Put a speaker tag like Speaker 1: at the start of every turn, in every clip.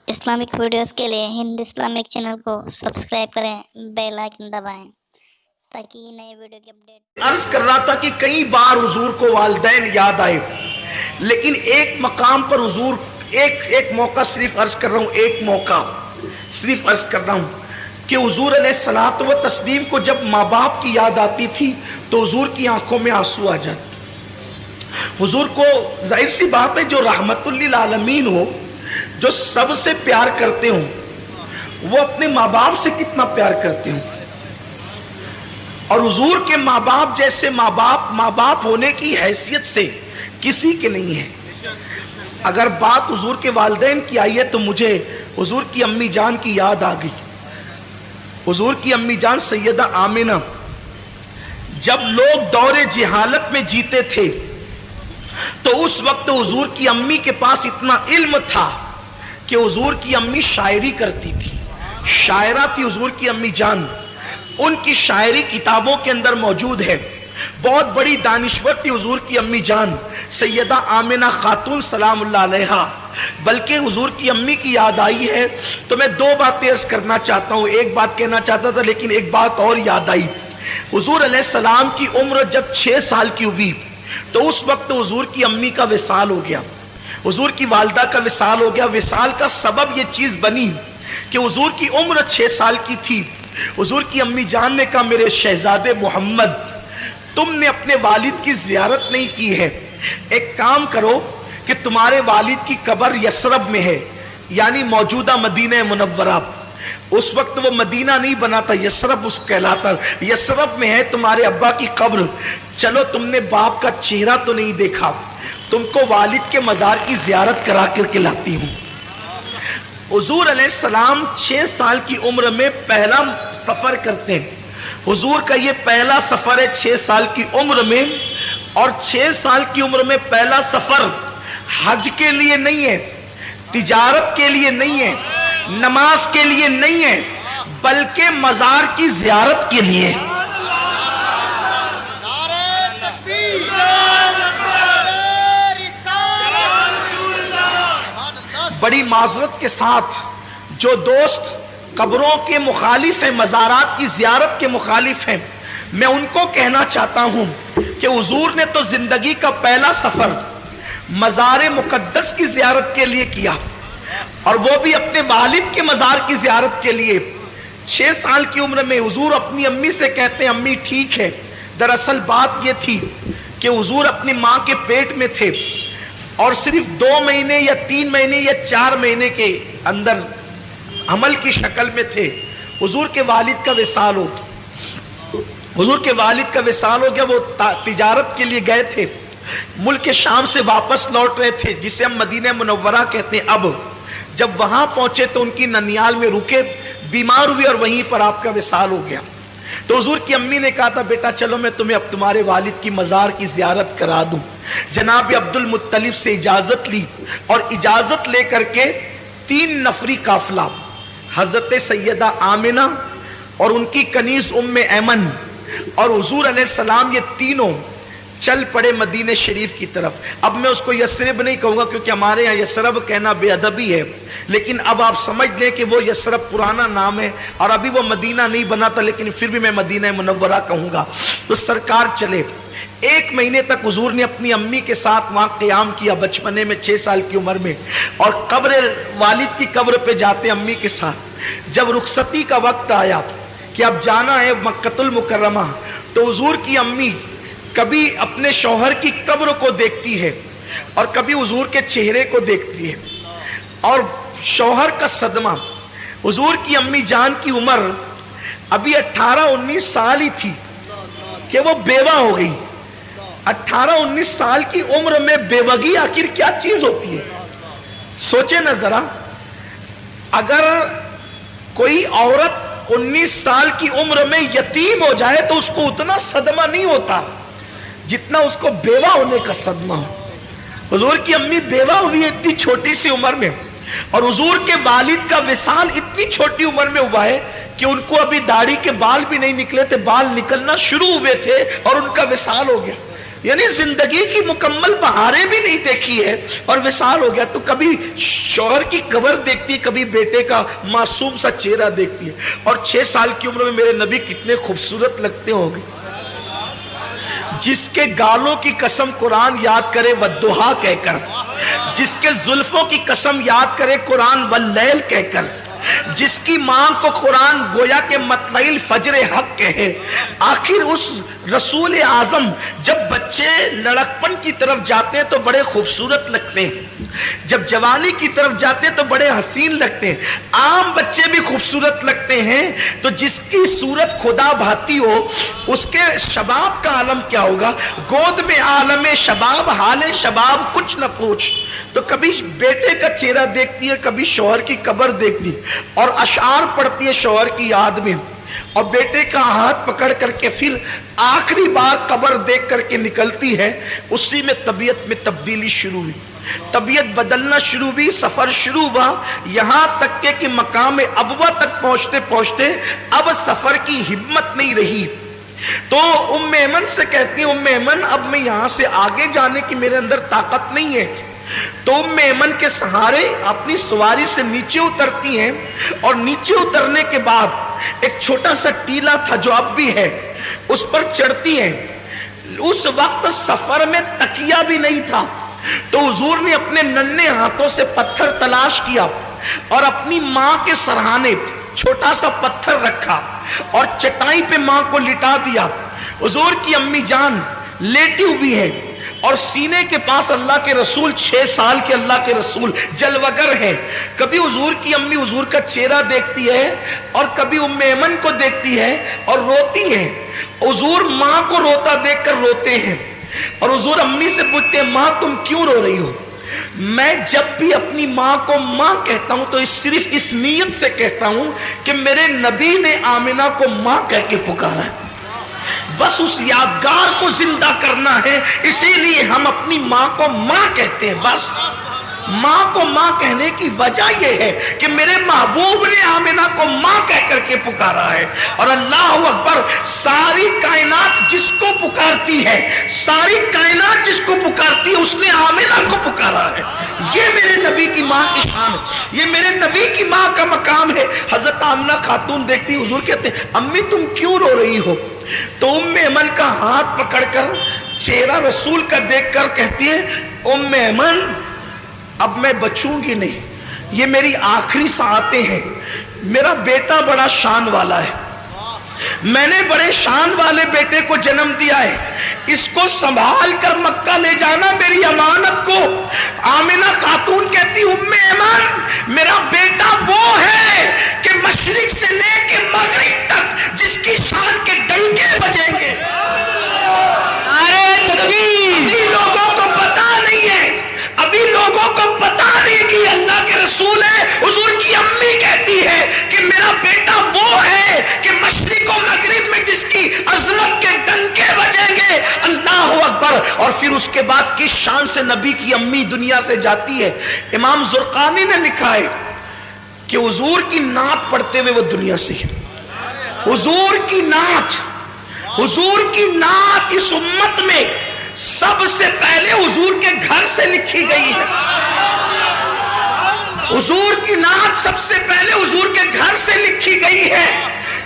Speaker 1: Islamic videos के लिए Hind Islamic channel को सब्सक्राइब करें, बेल आइकन दबाएं ताकि नए वीडियो की अपडेट।
Speaker 2: अर्ज कर रहा था कि कई बार हुजूर को वालिदैन याद आए, लेकिन एक मकाम पर हुजूर एक मौका सिर्फ अर्ज कर रहा हूँ, एक मौका सिर्फ अर्ज कर रहा हूँ कि हुजूर अलैहिस्सलातु व तस्लीम को जब माँ बाप की याद आती थी तो हुजूर की आंखों में आंसू आ जाते। हुजूर को जाहिर सी बात है, जो रहमतुल लिल आलमीन हो, जो सबसे प्यार करते हो, वो अपने माँ बाप से कितना प्यार करते हो। और हुजूर के माँ बाप जैसे माँ बाप होने की हैसियत से किसी के नहीं है। अगर बात हुजूर के वालिदैन की आई है तो मुझे हुजूर की अम्मी जान की याद आ गई। हुजूर की अम्मी जान सैयदा आमिना, जब लोग दौरे जहालत में जीते थे तो उस वक्त हुजूर की अम्मी के पास इतना इल्म था कि हुजूर की अम्मी शायरी करती थी, शायरा थी हुजूर की अम्मी जान। उनकी शायरी किताबों के अंदर मौजूद है। बहुत बड़ी दानिश्वर थी हुजूर की अम्मी जान सैयदा आमिना खातून सलामुल्लाह अलैहा। बल्कि हुजूर की अम्मी की याद आई है तो मैं दो बातें अर्ज करना चाहता हूँ। एक बात कहना चाहता था लेकिन एक बात और याद आई। हुजूर अलैहिस्सलाम की उम्र जब 6 साल की हुई तो उस वक्त हुजूर की अम्मी का विसाल हो गया, हुजूर की वालिदा का विसाल हो गया। विसाल का सबब ये चीज बनी कि हुजूर की उम्र 6 साल की थी। हुजूर की अम्मी जान ने कहा, मेरे शहजादे मोहम्मद, तुमने अपने वालिद की जियारत नहीं की है, एक काम करो कि तुम्हारे वालिद की कब्र यसरब में है, यानी मौजूदा मदीना मुनव्वरा। उस वक्त वो मदीना नहीं बना था, यसरब उस कहलाता, यसरब में है तुम्हारे अब्बा की कब्र। चलो, तुमने बाप का चेहरा तो नहीं देखा, तुमको वालिद के मजार की जियारत करा करके लाती हूँ। हुजूर अलैहिस्सलाम 6 साल की उम्र में पहला सफर करते हैं। हुजूर का ये पहला सफर है 6 साल की उम्र में। और 6 साल की उम्र में पहला सफर हज के लिए नहीं है, तिजारत के लिए नहीं है, नमाज के लिए नहीं है, बल्कि मजार की जियारत के लिए। बड़ी माजरत के साथ जो दोस्त कब्रों के मुखालिफ हैं, मज़ारात की ज़ियारत के मुखालिफ हैं, मैं उनको कहना चाहता हूँ कि हुजूर ने तो ज़िंदगी का पहला सफ़र मज़ार मुक़द्दस की ज़ियारत के लिए किया, और वो भी अपने वालिद के मज़ार की ज़ियारत के लिए। 6 साल की उम्र में हुजूर अपनी अम्मी से कहते हैं, अम्मी ठीक है। दरअसल बात ये थी कि हुजूर अपनी माँ के पेट में थे और सिर्फ 2 महीने या 3 महीने या 4 महीने के अंदर अमल की शक्ल में थे। हुजूर के वालिद का विसाल हो गया, हुजूर के वालिद का विसाल हो गया। वो तिजारत के लिए गए थे, मुल्क शाम से वापस लौट रहे थे, जिसे हम मदीना मुनव्वरा कहते हैं। अब जब वहां पहुंचे तो उनकी ननियाल में रुके, बीमार हुए और वहीं पर आपका विसाल हो गया। तो हुजूर की अम्मी ने कहा था, बेटा चलो मैं तुम्हें अब तुम्हारे वालिद की मज़ार की ज़ियारत करा दूं। जनाब अब्दुल मुत्तलिब से इजाज़त ली और इजाज़त लेकर के 3 नफरी काफिला, हज़रत सैयदा आमिना और उनकी कनीज़ उम्मे ऐमन और हुजूर अलैहिस्सलाम, ये तीनों चल पड़े मदीने शरीफ की तरफ। अब मैं उसको यसरब नहीं कहूँगा क्योंकि हमारे यहाँ यसरब कहना बेअदबी है, लेकिन अब आप समझ लें कि वो यसरब पुराना नाम है और अभी वो मदीना नहीं बना था, लेकिन फिर भी मैं मदीना मुनव्वरा कहूँगा। तो सरकार चले। 1 महीने तक हुजूर ने अपनी अम्मी के साथ वहाँ क़याम किया, बचपने में 6 साल की उम्र में, और कब्र वालिद की कब्र पे जाते अम्मी के साथ। जब रुखसती का वक्त आया कि अब जाना है मक्कतुल मुकर्रमा, तो हुजूर की अम्मी कभी अपने शौहर की कब्र को देखती है और कभी हुजूर के चेहरे को देखती है। और शौहर का सदमा, हुजूर की अम्मी जान की उम्र अभी 18-19 साल ही थी कि वो बेवा हो गई। 18-19 साल की उम्र में बेवगी आखिर क्या चीज होती है, सोचे ना जरा। अगर कोई औरत 19 साल की उम्र में यतीम हो जाए तो उसको उतना सदमा नहीं होता जितना उसको बेवा होने का सदमा हो। हुजूर की अम्मी बेवा हुई है इतनी छोटी सी उम्र में, और हुजूर के वालिद का विसाल इतनी छोटी उम्र में हुआ है कि उनको अभी दाढ़ी के बाल भी नहीं निकले थे, बाल निकलना शुरू हुए थे और उनका विसाल हो गया। یعنی زندگی کی مکمل بہاریں بھی نہیں دیکھی ہے اور وصال ہو گیا تو کبھی شوہر کی قبر دیکھتی ہے، کبھی بیٹے کا معصوم سا چہرہ دیکھتی ہے. اور 6 سال کی عمر میں میرے نبی کتنے خوبصورت لگتے ہوں گے. جس کے گالوں کی قسم قرآن یاد کرے والضحیٰ کہہ کر، جس کے زلفوں کی قسم یاد کرے قرآن واللیل کہہ کر، جس کی ماں کو قرآن گویا کہ مطلع الفجر حق کہے. آخر اس رسول اعظم جب بچے لڑکپن کی طرف جاتے ہیں تو بڑے خوبصورت لگتے ہیں، جب جوانی کی طرف جاتے ہیں تو بڑے حسین لگتے ہیں. عام بچے بھی خوبصورت لگتے ہیں، تو جس کی صورت خدا بھاتی ہو اس کے شباب کا عالم کیا ہوگا. گود میں عالم شباب، حال شباب کچھ نہ پوچھ. تو کبھی بیٹے کا چہرہ دیکھتی ہے، کبھی شوہر کی قبر دیکھتی اور اشعار پڑھتی ہے شوہر کی یاد میں، اور بیٹے کا ہاتھ پکڑ کر کے پھر آخری بار قبر دیکھ کر کے نکلتی ہے. اسی میں طبیعت میں تبدیلی شروع ہوئی، طبیعت بدلنا شروع ہوئی، سفر شروع ہوا، یہاں تک کہ مقام ابوا تک پہنچتے پہنچتے اب سفر کی ہمت نہیں رہی. تو ام ایمن سے کہتی ہیں ام ایمن اب میں یہاں سے آگے جانے کی میرے اندر طاقت نہیں ہے. تو ام ایمن کے سہارے اپنی سواری سے نیچے اترتی ہیں، اور نیچے اترنے کے بعد ایک چھوٹا سا ٹیلا تھا جو اب بھی ہے، اس پر چڑھتی ہیں. اس وقت سفر میں تکیہ بھی نہیں تھا، تو حضور نے اپنے ننھے ہاتھوں سے پتھر تلاش کیا اور اپنی ماں کے سرہانے چھوٹا سا پتھر رکھا اور چٹائی پہ ماں کو لٹا دیا. حضور کی امی جان لیٹی ہوئی ہے اور سینے کے پاس اللہ کے رسول، 6 سال کے اللہ کے رسول جلوگر ہیں. کبھی حضور کی امی حضور کا چہرہ دیکھتی ہے اور کبھی ام ایمن کو دیکھتی ہے اور روتی ہے. حضور ماں کو روتا دیکھ کر روتے ہیں اور حضور امی سے پوچھتے ہیں ماں تم کیوں رو رہی ہو. میں جب بھی اپنی ماں کو ماں کہتا ہوں تو صرف اس نیت سے کہتا ہوں کہ میرے نبی نے آمنہ کو ماں کہہ کے پکارا ہے، بس اس یادگار کو زندہ کرنا ہے، اسی لیے ہم اپنی ماں کو ماں کہتے ہیں. بس ماں کو ماں کہنے کی وجہ یہ ہے کہ میرے محبوب نے آمنہ کو ماں کہہ کر کے پکارا ہے. اور اللہ اکبر، ساری کائنات جس کو پکارتی ہے، ساری کائنات جس کو پکارتی ہے، اس نے آمنہ کو پکارا ہے. یہ میرے نبی کی ماں کی شان ہے، یہ میرے نبی کی ماں کا مقام ہے. حضرت آمنہ خاتون دیکھتی، حضور کہتے ہیں امی تم کیوں رو رہی ہو. تو ام ایمن کا ہاتھ پکڑ کر چہرہ رسول کا دیکھ کر کہتی ہے ام ایمن اب میں بچوں گی نہیں، یہ میری آخری ساعتیں ہیں. میرا بیٹا بڑا شان والا ہے، میں نے بڑے شان والے بیٹے کو جنم دیا ہے، اس کو سنبھال کر مکہ لے جانا میری امانت کو. آمنہ خاتون کہتی ام ایمن میرا بیٹا وہ ہے کہ مشرق سے لے کے مغرب تک جس کی شان کے ڈنکے بجیں گے. ابھی لوگوں کو پتا نہیں ہے، ابھی لوگوں کو پتا نہیں کہ اللہ کے رسول ہے. حضور کی امی کہتی ہے کہ میرا بیٹا وہ ہے کہ مشرق و مغرب میں جس کی عظمت کے ڈنکے بجیں گے. اللہ اکبر. اور پھر اس کے بعد کس شان سے نبی کی امی دنیا سے جاتی ہے. امام زرقانی نے لکھا ہے کہ حضور کی نعت پڑھتے ہوئے وہ دنیا سے، حضور کی نعت، حضور کی نعت اس امت میں سب سے پہلے حضور کے گھر سے لکھی گئی ہے. حضور کی نعت سب سے پہلے حضور کے گھر سے لکھی گئی ہے.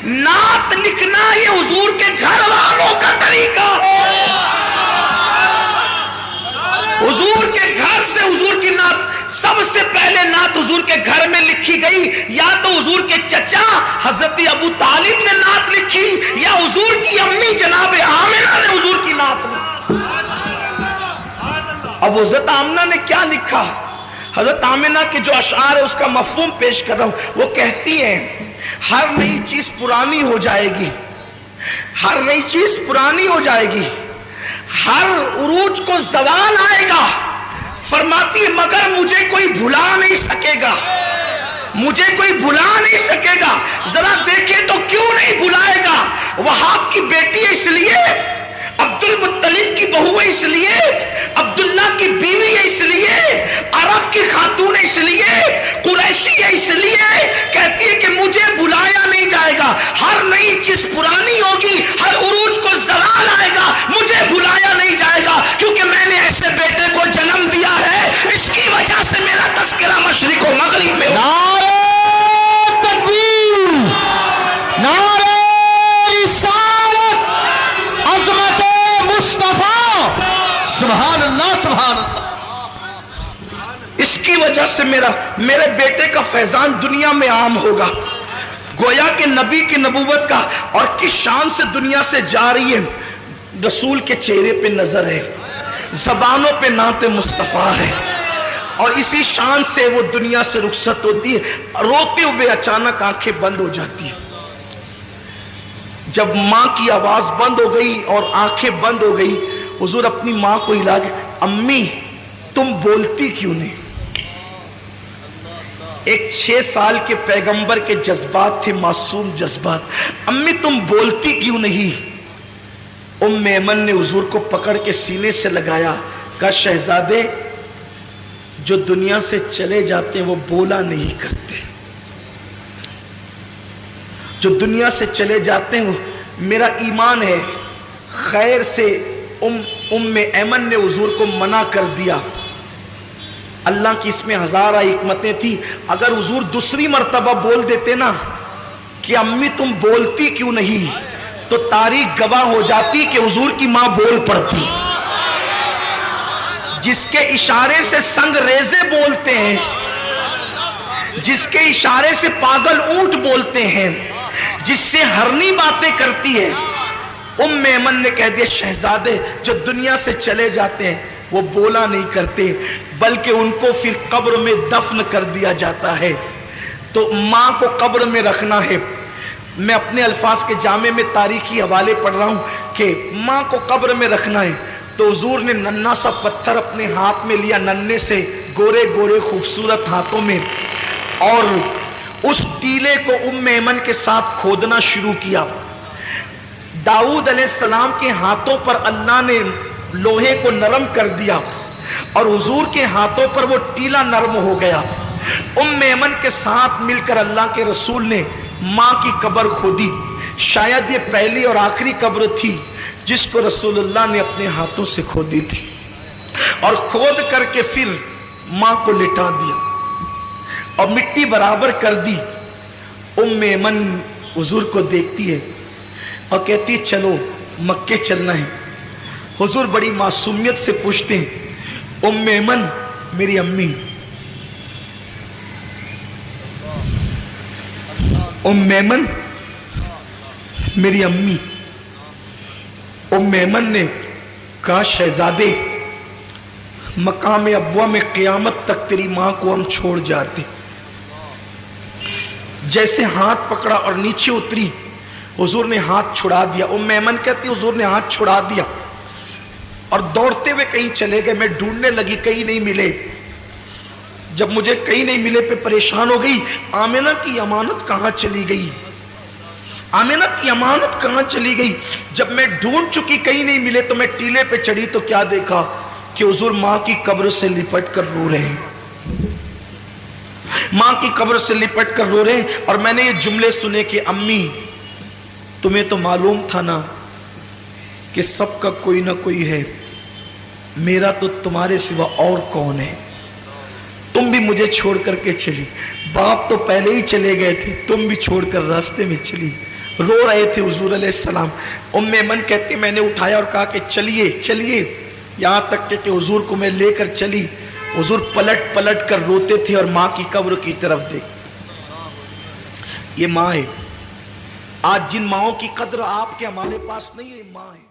Speaker 2: نعت لکھنا یہ حضور کے گھر والوں کا طریقہ ہے. حضور کے گھر سے حضور کی نعت سب سے پہلے نعت حضور کے گھر میں لکھی گئی. یا تو حضور کے چچا حضرت ابو طالب نے نعت لکھی یا حضور کی امی جناب آمنہ نے حضور کی نعت لکھی. اب حضرت آمنہ نے کیا لکھا؟ حضرت آمنہ کے جو اشعار ہے اس کا مفہوم پیش کر رہا ہوں. وہ کہتی ہیں ہر نئی چیز پرانی ہو جائے گی، ہر نئی چیز پرانی ہو جائے گی، ہر عروج کو زوال آئے گا. فرماتی ہے مگر مجھے کوئی بھلا نہیں سکے گا، مجھے کوئی بھلا نہیں سکے گا. ذرا دیکھیں تو کیوں نہیں بھلائے گا. وہاب کی بیٹی ہے اس لیے، عبد المطلب کی بہو ہے اس لیے، عبداللہ کی بیوی ہے اس لیے، عرب کی خاتون ہے اس لیے، قریشی ہے اس لیے. کہتی ہے کہ مجھے بھلایا نہیں جائے گا. ہر نئی چیز پرانی ہوگی، ہر عروج کو زوال آئے گا، مجھے بھلایا نہیں جائے گا. मशरिक व मगरिब में।
Speaker 3: नारे तकबीर, नारे रिसालत, अज़मत मुस्तफा, सुभान अल्लाह सुभान अल्लाह।
Speaker 2: इसकी वजह से मेरे बेटे का फैजान दुनिया में आम होगा। गोया के नबी की नबूवत का और किस शान से दुनिया से जा रही है, रसूल के चेहरे पे नजर है, जबानों पे नाते मुस्तफा है, और इसी शान से वो दुनिया से रुखसत होती है। रोते हुए अचानक आंखें बंद हो जाती है। जब माँ की आवाज बंद हो गई और आंखें बंद हो गई, हुजूर अपनी माँ को हिला के, अम्मी तुम बोलती क्यों नहीं? एक 6 साल के पैगंबर के जज्बात थे, मासूम जज्बात। अम्मी तुम बोलती क्यों नहीं? उम्मे ऐमन ने हुजूर को पकड़ के सीने से लगाया, कहा शहजादे जो दुनिया से चले जाते हैं वो बोला नहीं करते, जो दुनिया से चले जाते हैं वो, मेरा ईमान है। खैर से उम्मे ऐमन ने हुजूर को मना कर दिया। अल्लाह की इसमें हजारा हिकमतें थी। अगर हुजूर दूसरी मर्तबा बोल देते ना कि अम्मी तुम बोलती क्यों नहीं, तो तारीख गवाह हो जाती कि हुजूर की मां बोल पड़ती। जिसके इशारे से संग रेजे बोलते हैं, जिसके इशारे से पागल ऊंट बोलते हैं, जिससे हरनी बातें करती है, उम्मे ऐमन ने कह दिया शहजादे जो दुनिया से चले जाते हैं वो बोला नहीं करते, बल्कि उनको फिर कब्र में दफन कर दिया जाता है। तो माँ को कब्र में रखना है। मैं अपने अल्फाज के जामे में तारीखी हवाले पढ़ रहा हूँ कि माँ को कब्र में रखना है। तो हुजूर ने नन्ना सा पत्थर अपने हाथ में लिया, नन्हे से गोरे गोरे खूबसूरत हाथों में, और उस टीले को उम्मे ऐमन के साथ खोदना शुरू किया। दाऊद अलैहिस्सलाम के हाथों पर अल्लाह ने लोहे को नरम कर दिया और हुजूर के हाथों पर वो टीला नरम हो गया। उम्मे ऐमन के साथ मिलकर अल्लाह के रसूल ने माँ की कब्र खोदी। शायद ये पहली और आखिरी कब्र थी जिसको रसूलुल्लाह ने अपने हाथों से खोदी थी, और खोद करके फिर माँ को लिटा दिया और मिट्टी बराबर कर दी। उम्मे ऐमन हुजूर को देखती है और कहती है चलो मक्के चलना है। हुजूर बड़ी मासूमियत से पूछते हैं उम्मे ऐमन मेरी अम्मी, उम्मे ऐमन मेरी अम्मी। उम्मे ऐमन ने कहा शहजादे मकाम अब्वा में क़यामत तक तेरी मां को हम छोड़ जाते। जैसे हाथ पकड़ा और नीचे उतरी, हुजूर ने हाथ छुड़ा दिया। उम्मे ऐमन कहती हुजूर ने हाथ छुड़ा दिया और दौड़ते हुए कहीं चले गए। मैं ढूंढने लगी, कहीं नहीं मिले। जब मुझे कहीं नहीं मिले पे परेशान हो गई, आमिना की अमानत कहाँ चली गई, आमिना की अमानत कहाँ चली गई। जब मैं ढूंढ चुकी कहीं नहीं मिले तो मैं टीले पे चढ़ी तो क्या देखा कि हुजूर माँ की कब्र से लिपट कर रो रहे हैं, माँ की कब्र से लिपट कर रो रहे हैं। और मैंने ये जुमले सुने कि अम्मी तुम्हें तो मालूम था ना कि सबका कोई ना कोई है, मेरा तो तुम्हारे सिवा और कौन है, तुम भी मुझे छोड़ करके चली। बाप तो पहले ही चले गए थे, तुम भी छोड़कर रास्ते में चली। रो रहे थे हुजूर अलैहिस्सलाम। उम्मे ऐमन कहती मैंने उठाया और कहा कि चलिए चलिए, यहाँ तक कि हुजूर को मैं लेकर चली। हुजूर पलट पलट कर रोते थे और माँ की कब्र की तरफ देख। ये माँ है। आज जिन माँओं की कद्र आपके हमारे पास नहीं है, माँ है।